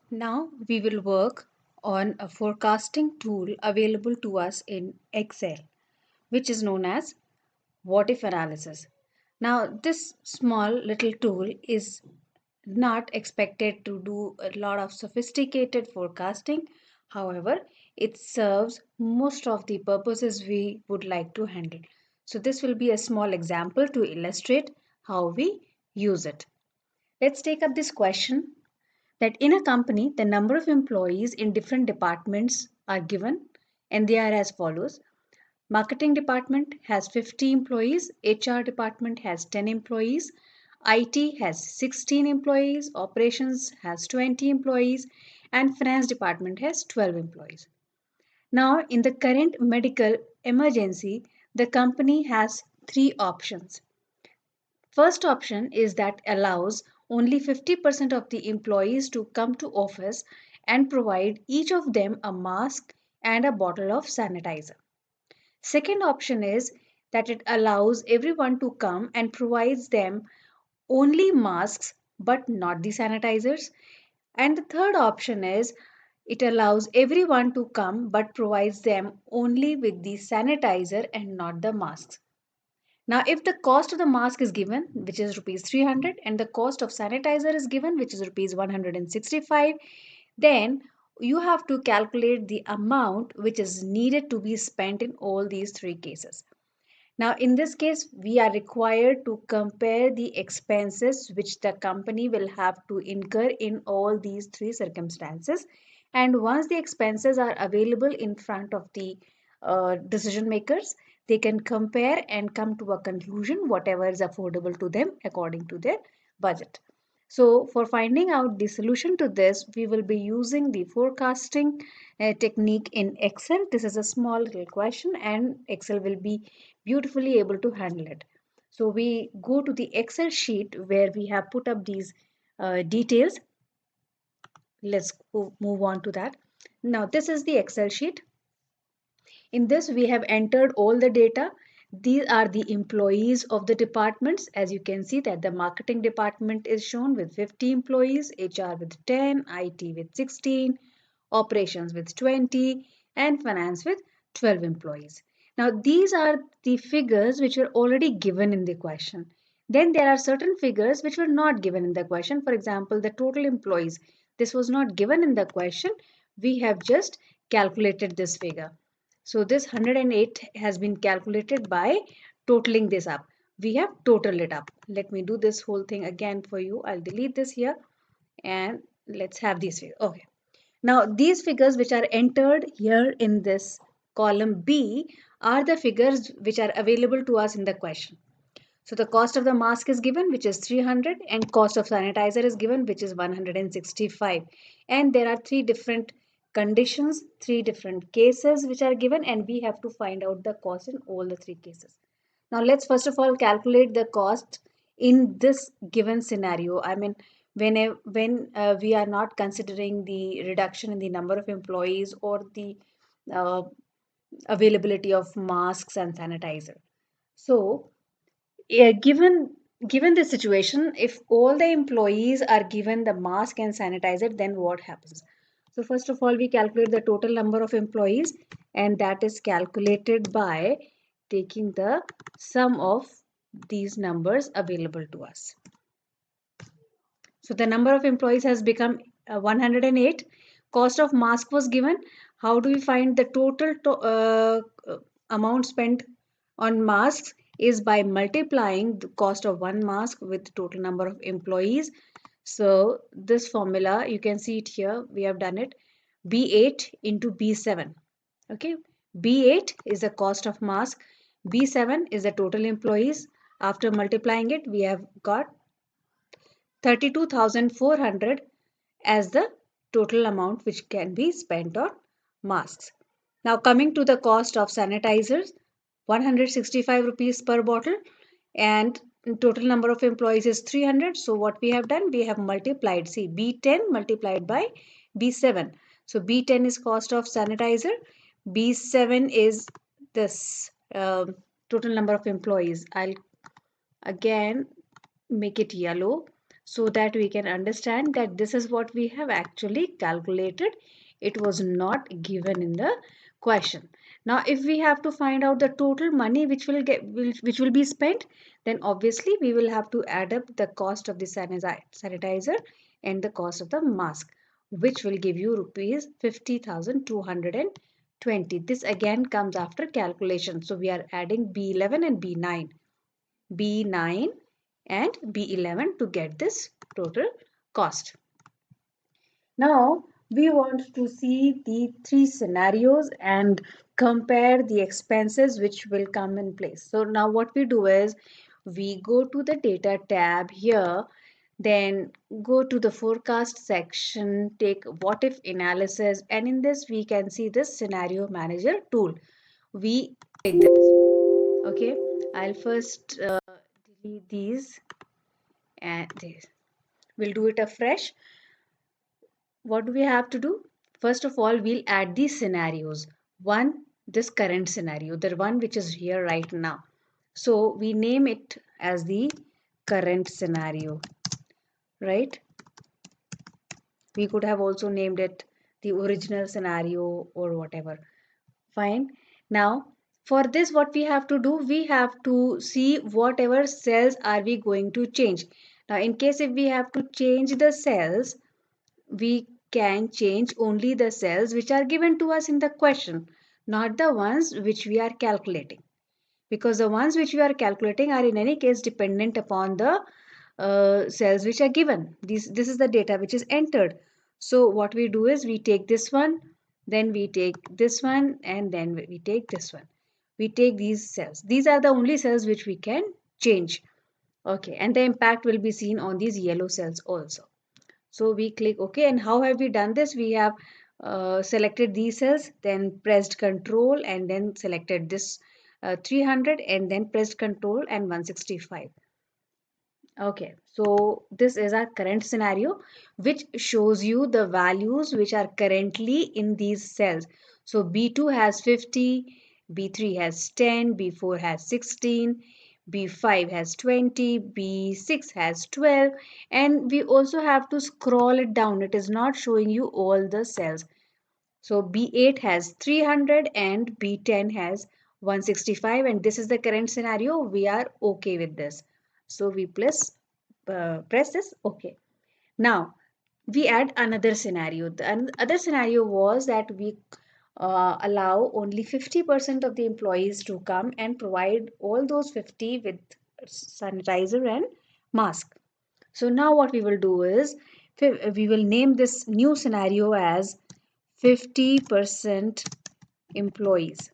Now we will work on a forecasting tool available to us in Excel, which is known as what if analysis. Now, this small little tool is not expected to do a lot of sophisticated forecasting. However, it serves most of the purposes we would like to handle. So, this will be a small example to illustrate how we use it. Let's take up this question that in a company, the number of employees in different departments are given, and they are as follows. Marketing department has 50 employees, HR department has 10 employees, IT has 16 employees, operations has 20 employees, and finance department has 12 employees. Now, in the current medical emergency, the company has three options. First option is that allows only 50% of the employees to come to office and provide each of them a mask and a bottle of sanitizer. Second option is that it allows everyone to come and provides them only masks but not the sanitizers. And the third option is it allows everyone to come but provides them only with the sanitizer and not the masks. Now, if the cost of the mask is given, which is rupees 300, and the cost of sanitizer is given, which is rupees 165, then you have to calculate the amount which is needed to be spent in all these three cases. Now, in this case, we are required to compare the expenses which the company will have to incur in all these three circumstances. And once the expenses are available in front of the decision makers, they can compare and come to a conclusion, whatever is affordable to them according to their budget. So, for finding out the solution to this, we will be using the forecasting technique in Excel. This is a small little question, and Excel will be beautifully able to handle it. So, we go to the Excel sheet where we have put up these details. Let's move on to that. Now, this is the Excel sheet. In this, we have entered all the data. These are the employees of the departments. As you can see that the marketing department is shown with 50 employees, HR with 10, IT with 16, operations with 20, and finance with 12 employees. Now, these are the figures which were already given in the question. Then there are certain figures which were not given in the question. For example, the total employees. This was not given in the question. We have just calculated this figure. So this 108 has been calculated by totaling this up. We have totaled it up. Let me do this whole thing again for you. I'll delete this here and let's have these figures. Okay. Now these figures which are entered here in this column B are the figures which are available to us in the question. So the cost of the mask is given, which is 300, and cost of sanitizer is given, which is 165. And there are three different conditions, three different cases which are given, and we have to find out the cost in all the three cases. Now let's first of all calculate the cost in this given scenario. I mean, when we are not considering the reduction in the number of employees or the uh, availability of masks and sanitizer. So yeah, given the situation, if all the employees are given the mask and sanitizer, then what happens? So first of all, we calculate the total number of employees, and that is calculated by taking the sum of these numbers available to us. So the number of employees has become 108. Cost of mask was given. How do we find the total amount spent on masks? Is by multiplying the cost of one mask with the total number of employees. So this formula, you can see it here. We have done it. B8 into B7. Okay. B8 is the cost of mask. B7 is the total employees. After multiplying it, we have got 32,400 as the total amount which can be spent on masks. Now coming to the cost of sanitizers, 165 rupees per bottle, and total number of employees is 300. So what we have done, we have multiplied, see, B10 multiplied by B7. So B10 is cost of sanitizer, B7 is this total number of employees. I'll again make it yellow so that we can understand that this is what we have actually calculated. It was not given in the question. Now if we have to find out the total money which will be spent, then obviously we will have to add up the cost of the sanitizer and the cost of the mask, which will give you rupees 50,220. This again comes after calculation, so we are adding B11 and B9 and B11 to get this total cost. Now we want to see the three scenarios and compare the expenses which will come in place. So now what we do is we go to the data tab here, then go to the forecast section, take what if analysis, and in this we can see this scenario manager tool. We take this one. Okay, I'll first delete these and this. We'll do it afresh. What do we have to do? First of all, we'll add these scenarios. One, this current scenario, the one which is here right now. So we name it as the current scenario, right? We could have also named it the original scenario or whatever. Fine. Now, for this, what we have to do, we have to see whatever cells are we going to change. Now, in case if we have to change the cells, we can change only the cells which are given to us in the question, not the ones which we are calculating. Because the ones which we are calculating are in any case dependent upon the cells which are given. This is the data which is entered. So what we do is we take this one, then we take this one, and then we take this one. We take these cells. These are the only cells which we can change. Okay, and the impact will be seen on these yellow cells also. So we click OK. And how have we done this? We have selected these cells, then pressed Control and then selected this 300 and then pressed Control and 165. Okay, so this is our current scenario, which shows you the values which are currently in these cells. So B2 has 50, B3 has 10, B4 has 16, B5 has 20, B6 has 12, and we also have to scroll it down. It is not showing you all the cells. So B8 has 300 and B10 has 165, and this is the current scenario. We are okay with this. So we press this OK. Now we add another scenario. The other scenario was that we allow only 50% of the employees to come and provide all those 50 with sanitizer and mask. So now what we will do is we will name this new scenario as 50% employees.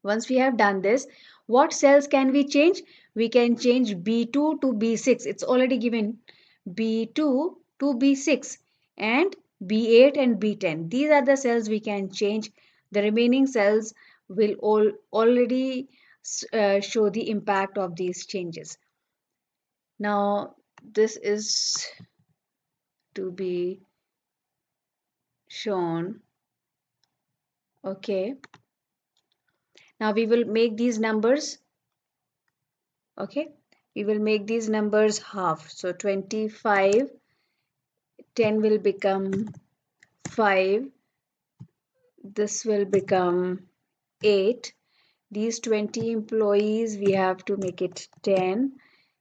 Once we have done this, what cells can we change? We can change B2 to B6. It's already given B2 to B6 and B8 and B10. These are the cells we can change. The remaining cells will already show the impact of these changes. Now, this is to be shown. Okay. Now we will make these numbers. Okay. We will make these numbers half. So 25, 10 will become 5. This will become 8. These 20 employees, we have to make it 10.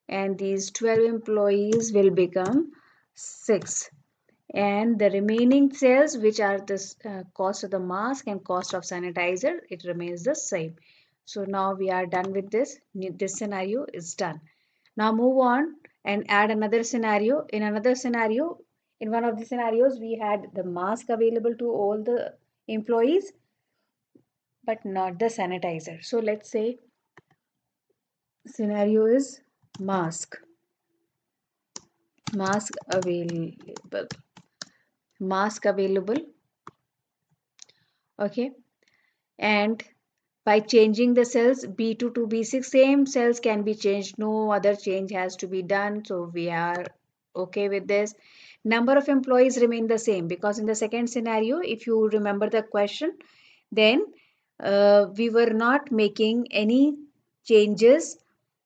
And these 12 employees will become 6. And the remaining cells, which are the cost of the mask and cost of sanitizer, it remains the same. So now we are done with this. This scenario is done. Now move on and add another scenario. In another scenario, in one of the scenarios, we had the mask available to all the employees, but not the sanitizer. So let's say scenario is mask available. Mask available. Okay. And by changing the cells B2 to B6, same cells can be changed. No other change has to be done. So we are okay with this. Number of employees remain the same, because in the second scenario, if you remember the question, then we were not making any changes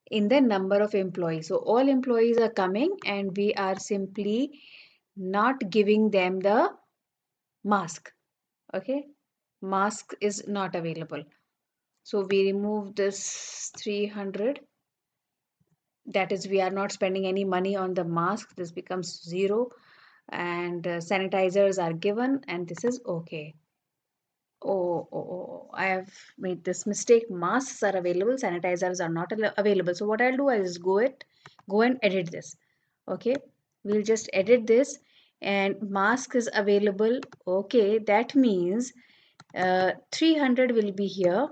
in the number of employees. So all employees are coming and we are simply not giving them the mask. Okay, mask is not available. So we remove this 300. That is, we are not spending any money on the mask. This becomes 0 and sanitizers are given and this is okay. Oh, I have made this mistake. Masks are available, sanitizers are not available. So what I'll do is go and edit this. Okay, we'll just edit this and mask is available. Okay, that means 300 will be here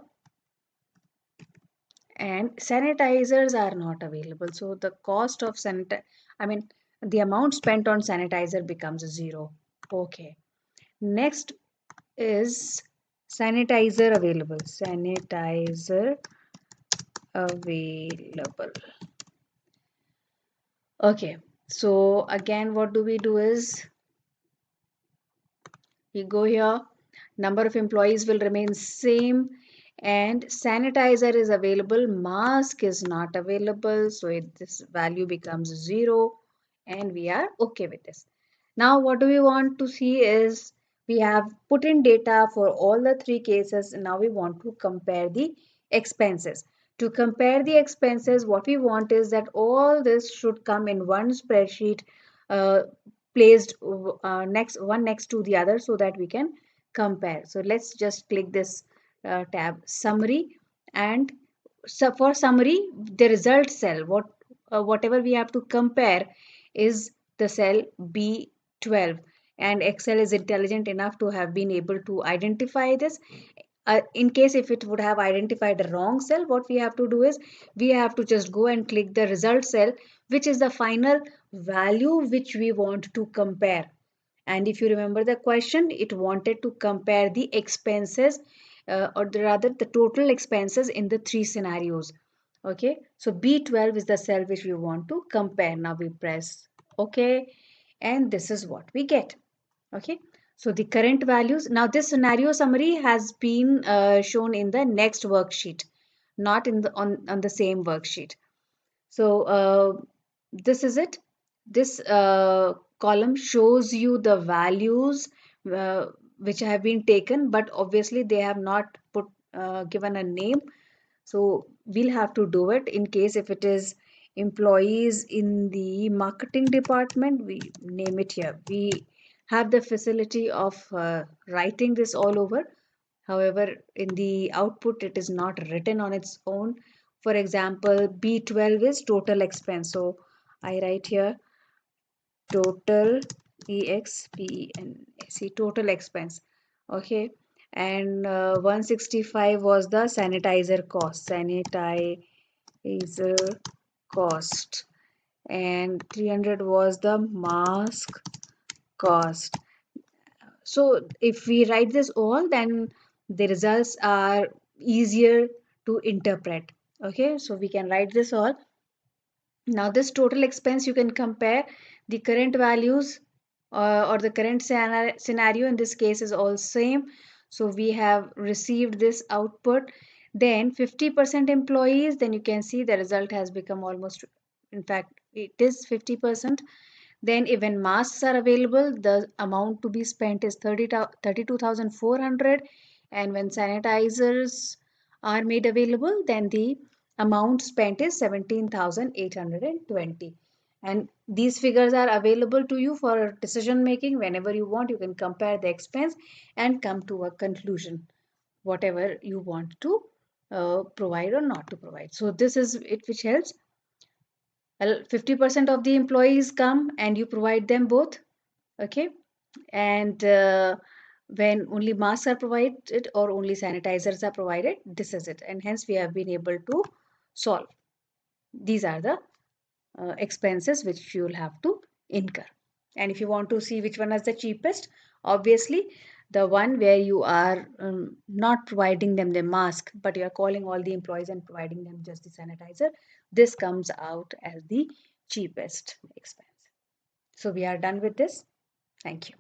and sanitizers are not available. So the cost of the amount spent on sanitizer becomes 0. Okay. Next is sanitizer available. Sanitizer available. Okay. So again, what do we do is we go here, number of employees will remain same and sanitizer is available, mask is not available, so this value becomes 0 and we are okay with this. Now what do we want to see is we have put in data for all the 3 cases and now we want to compare the expenses. To compare the expenses, what we want is that all this should come in one spreadsheet, uh, placed next to the other so that we can compare. So let's just click this tab summary and so for summary the result cell whatever we have to compare is the cell B12 and Excel is intelligent enough to have been able to identify this. In case if it would have identified the wrong cell, what we have to do is we have to just go and click the result cell, which is the final value which we want to compare. And if you remember the question, it wanted to compare the expenses rather the total expenses in the 3 scenarios. Okay, so B12 is the cell which we want to compare. Now we press OK and this is what we get. Okay, so the current values. Now this scenario summary has been shown in the next worksheet, not in the on the same worksheet. So this is it. This column shows you the values which have been taken, but obviously they have not put given a name. So we'll have to do it in case if it is employees in the marketing department, we name it here. We have the facility of writing this all over. However, in the output, it is not written on its own. For example, B12 is total expense. So I write here total EXPENSE, total expense. Okay. And 165 was the sanitizer cost. Sanitizer cost. And 300 was the mask cost. So if we write this all, then the results are easier to interpret. Okay, so we can write this all. Now this total expense, you can compare the current values or the current scenario in this case is all same. So we have received this output. Then 50% employees, then you can see the result has become almost, in fact, it is 50%. Then even masks are available, the amount to be spent is 32,400. And when sanitizers are made available, then the amount spent is 17,820. And these figures are available to you for decision making. Whenever you want, you can compare the expense and come to a conclusion, whatever you want to provide or not to provide. So this is it which helps. Well, 50% of the employees come and you provide them both. Okay. And when only masks are provided or only sanitizers are provided, this is it. And hence we have been able to solve. These are the expenses which you will have to incur. And if you want to see which one is the cheapest, obviously the one where you are not providing them the mask, but you are calling all the employees and providing them just the sanitizer, this comes out as the cheapest expense. So we are done with this. Thank you.